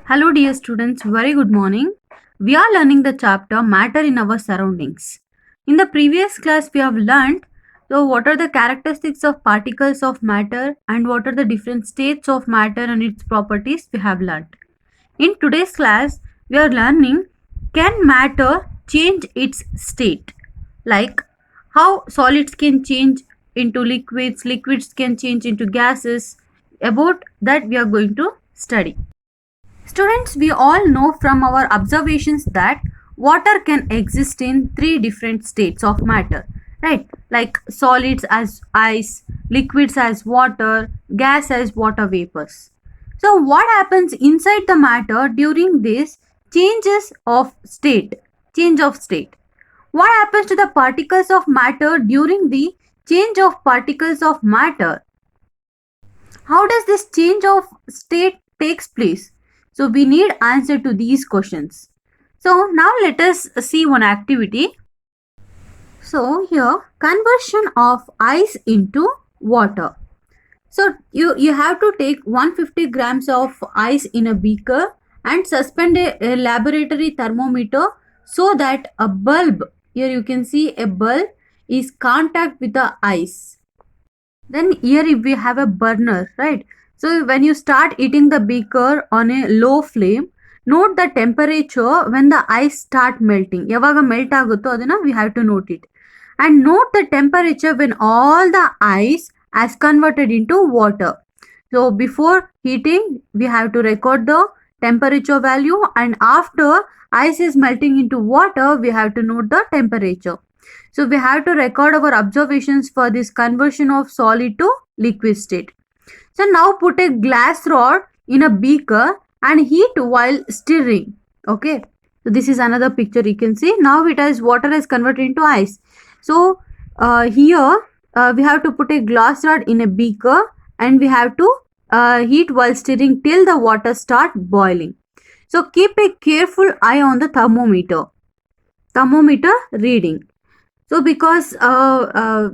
Hello, dear students, very good morning. We are learning the chapter Matter in Our Surroundings. In the previous class, we have learned what are the characteristics of particles of matter and what are the different states of matter and its properties we have learned. In today's class, we are learning can matter change its state? Like how solids can change into liquids, liquids can change into gases. About that, we are going to study. Students, we all know from our observations that water can exist in three different states of matter, right? Like solids as ice, liquids as water, gas as water vapors. So, what happens inside the matter during this changes of state? Change of state. What happens to the particles of matter during the change of particles of matter? How does this change of state takes place? So we need answer to these questions. So now let us see one activity. So here conversion of ice into water. So you have to take 150 grams of ice in a beaker and suspend a laboratory thermometer so that a bulb, here you can see a bulb, is contact with the ice. Then here if we have a burner, right? So when you start heating the beaker on a low flame, note the temperature when the ice start melting. Yavaga melt agutto adana we have to note it. And note the temperature when all the ice has converted into water. So before heating, we have to record the temperature value, and after ice is melting into water, we have to note the temperature. So we have to record our observations for this conversion of solid to liquid state. So now put a glass rod in a beaker and heat while stirring. Okay. So this is another picture you can see. Now it has water has converted into ice. So here we have to put a glass rod in a beaker and we have to heat while stirring till the water start boiling. So keep a careful eye on the thermometer reading. So because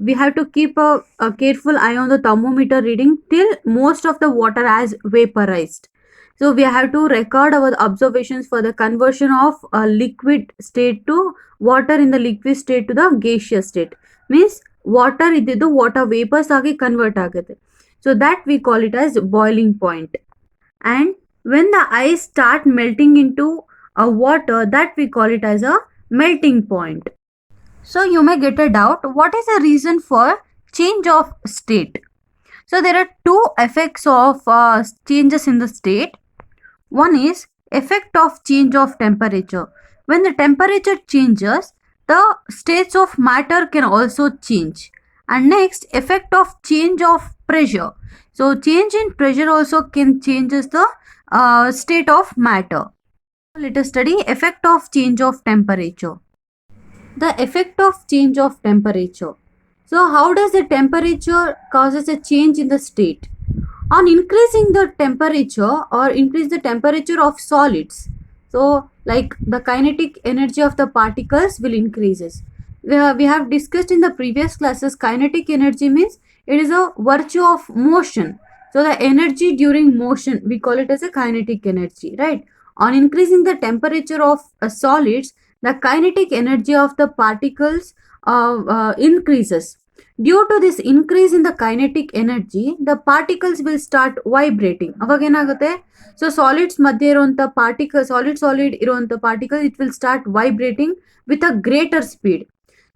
we have to keep a careful eye on the thermometer reading till most of the water has vaporized. So we have to record our observations for the conversion of a liquid state to water in the liquid state to the gaseous state. Means water ididu water vapors agi convert agate. So that we call it as boiling point. And when the ice start melting into a water, that we call it as a melting point. So you may get a doubt, what is the reason for change of state? So there are two effects of changes in the state. One is effect of change of temperature. When the temperature changes, the states of matter can also change. And next, effect of change of pressure. So change in pressure also can changes the state of matter. Let us study effect of change of temperature. The effect of change of temperature. So how does the temperature causes a change in the state? On increasing the temperature or increase the temperature of solids, so like the kinetic energy of the particles will increases. We have discussed in the previous classes, kinetic energy means it is a virtue of motion. So the energy during motion, we call it as a kinetic energy, right? On increasing the temperature of solids, the kinetic energy of the particles increases. Due to this increase in the kinetic energy, the particles will start vibrating. ಅವಾಗ ಏನಾಗುತ್ತೆ? So solids ಮಧ್ಯೆ ಇರುವಂತ particle, solid ಇರುವಂತ particle, it will start vibrating with a greater speed.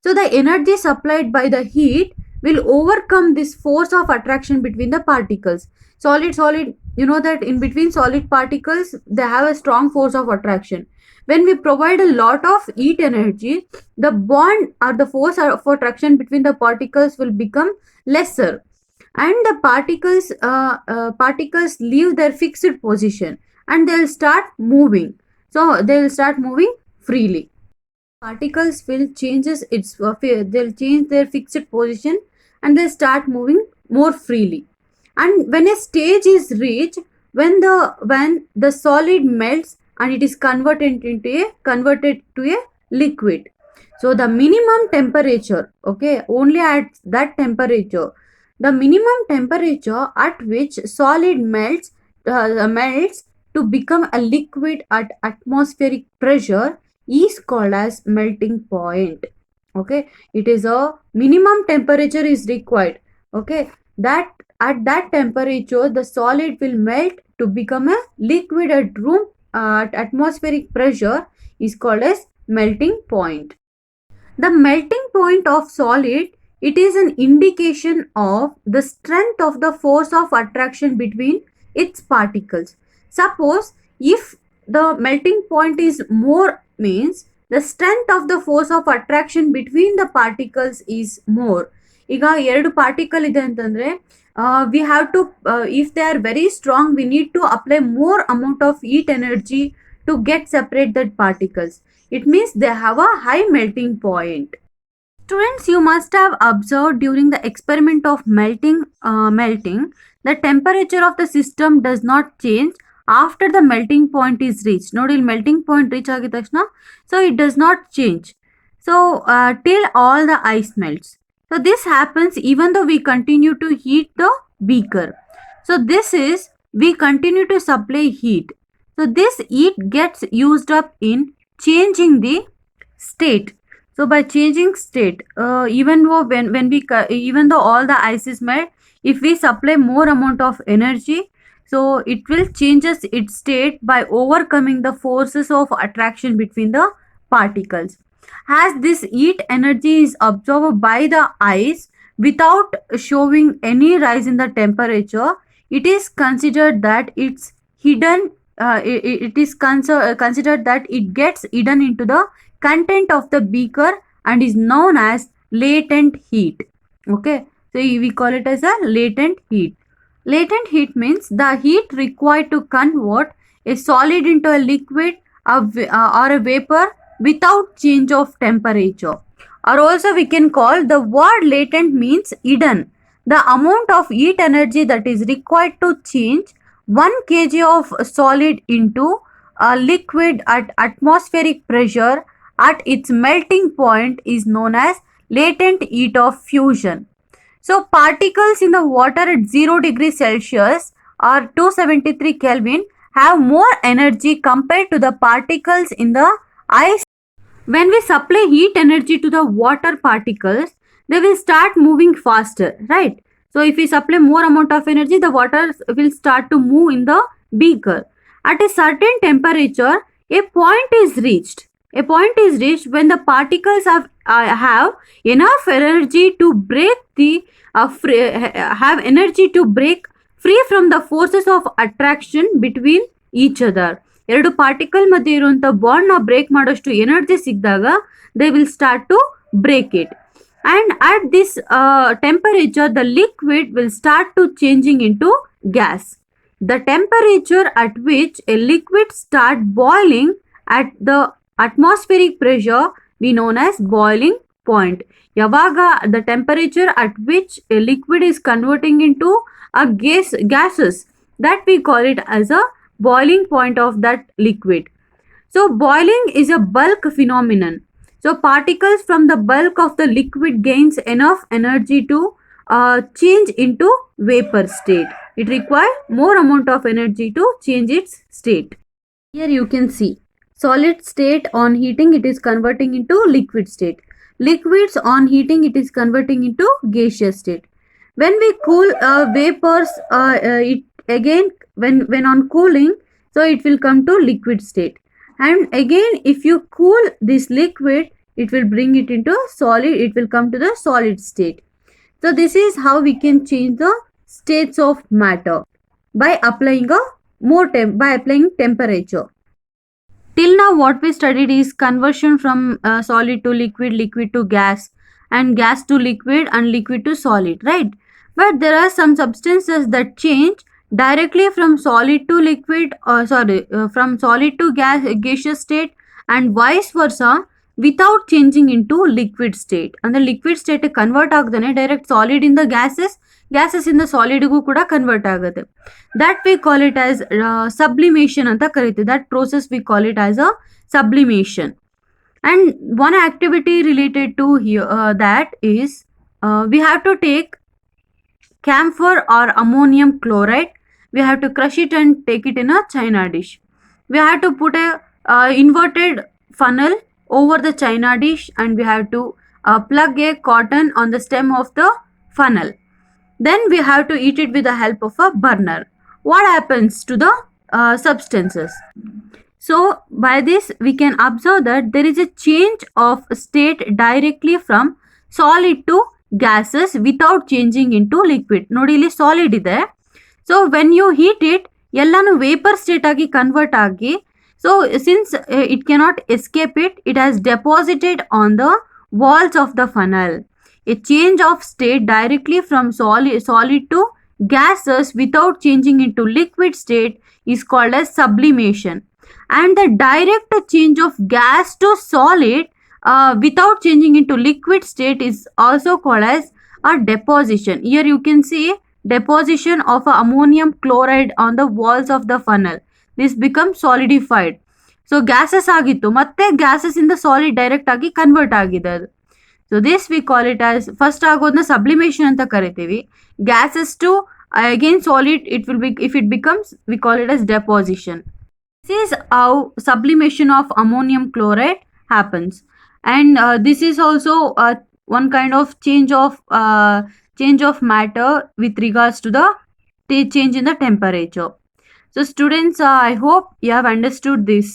So the energy supplied by the heat will overcome this force of attraction between the particles. Solid, you know that in between solid particles, they have a strong force of attraction. When we provide a lot of heat energy, the bond or the force of attraction between the particles will become lesser, and the particles leave their fixed position and they'll start moving. So they'll start moving freely. Particles will they'll change their fixed position and they'll start moving more freely. And when a stage is reached when the solid melts and it is converted to a liquid. So the minimum temperature, okay, only at that temperature, the minimum temperature at which solid melts to become a liquid at atmospheric pressure is called as melting point. Okay, it is a minimum temperature is required. Okay, that at that temperature the solid will melt to become a liquid at room at atmospheric pressure is called as melting point. The melting point of solid, it is an indication of the strength of the force of attraction between its particles. Suppose if the melting point is more, means the strength of the force of attraction between the particles is more. ಈಗ ಎರಡು particle ಇದೆ ಅಂತಂದ್ರೆ we have to if they are very strong, we need to apply more amount of heat energy to get separate that particles. It means they have a high melting point. Students, you must have observed during the experiment of melting, the temperature of the system does not change after the melting point is reached. Nodi, melting point reach agida takshana, so it does not change. So till all the ice melts. So this happens even though we continue to heat the beaker. So this is, we continue to supply heat. So this heat gets used up in changing the state. So by changing state, even though even though all the ice is melt, if we supply more amount of energy, so it will changes its state by overcoming the forces of attraction between the particles. As this heat energy is absorbed by the ice without showing any rise in the temperature, it is considered that it's hidden. It is considered that it gets hidden into the content of the beaker and is known as latent heat. Okay, so we call it as a latent heat. Latent heat means the heat required to convert a solid into a liquid or a vapor without change of temperature. Or also we can call, the word latent means hidden. The amount of heat energy that is required to change 1 kg of solid into a liquid at atmospheric pressure at its melting point is known as latent heat of fusion. So particles in the water at 0 degrees Celsius or 273 Kelvin have more energy compared to the particles in the ice. When we supply heat energy to the water particles, they will start moving faster, right? So if we supply more amount of energy, the water will start to move in the beaker. At a certain temperature, a point is reached. A point is reached when the particles have enough energy to break free from the forces of attraction between each other. ಎರಡು particle ಮಧ್ಯೆ ಇರುವಂತ bond ನ break ಮಾಡೋಷ್ಟು energy ಸಿಕ್ಕಿದಾಗ they will start to break it. And at this temperature, the liquid will start to changing into gas. The temperature at which a liquid start boiling at the atmospheric pressure we known as boiling point. Yavaga the temperature at which a liquid is converting into a gases, that we call it as a boiling point of that liquid. So boiling is a bulk phenomenon. So particles from the bulk of the liquid gains enough energy to change into vapor state. It requires more amount of energy to change its state. Here you can see solid state on heating, it is converting into liquid state. Liquids on heating, it is converting into gaseous state. When we cool vapors, it again when on cooling, so it will come to liquid state. And again if you cool this liquid, it will bring it into solid, it will come to the solid state. So this is how we can change the states of matter by applying temperature. Till now what we studied is conversion from solid to liquid, liquid to gas, and gas to liquid, and liquid to solid, right? But there are some substances that change directly from solid to liquid, from solid to gaseous state, and vice versa, without changing into liquid state. And the liquid state convert agdane direct solid in the gases, gases ಇಂದ ಸಾಲಿಡ್ಗೂ ಕೂಡ convert ಆಗುತ್ತೆ. That we call it as sublimation ಅಂತ ಕರಿತೀವಿ. That process V call it as a sublimation. And one activity related to here that is we have to take camphor or ammonium chloride. We have to crush it and take it in a china dish. We have to put a inverted funnel over the china dish, and we have to plug a cotton on the stem of the funnel. Then we have to eat it with the help of a burner. What happens to the substances? So by this we can observe that there is a change of state directly from solid to gases without changing into liquid. ನೋಡಿ ಇಲ್ಲಿ solid ಇದೆ. So when you heat it ಎಲ್ಲಾನು vapour state ಆಗಿ convert ಆಗಿ, so since it cannot escape it has deposited on the walls of the funnel. A change of state directly from solid to gases without changing into liquid state is called as sublimation. And the direct change of gas to solid without changing into liquid state is also called as a deposition. Here you can see deposition of ammonium chloride on the walls of the funnel. This becomes solidified. So gases ಆಗಿತ್ತು, ಮತ್ತೆ gases ಇಂದ solid direct ಆಗಿ convert ಆಗಿದೆ ಅದು. So this we call it as, first ಆಗೋದನ್ನ sublimation ಅಂತ ಕರಿತೀವಿ. Gases to again solid it will be, if it becomes we call it as deposition. This is how sublimation of ammonium chloride happens. And this is also one kind of change of matter with regards to the change in the temperature. So students, I hope you have understood this.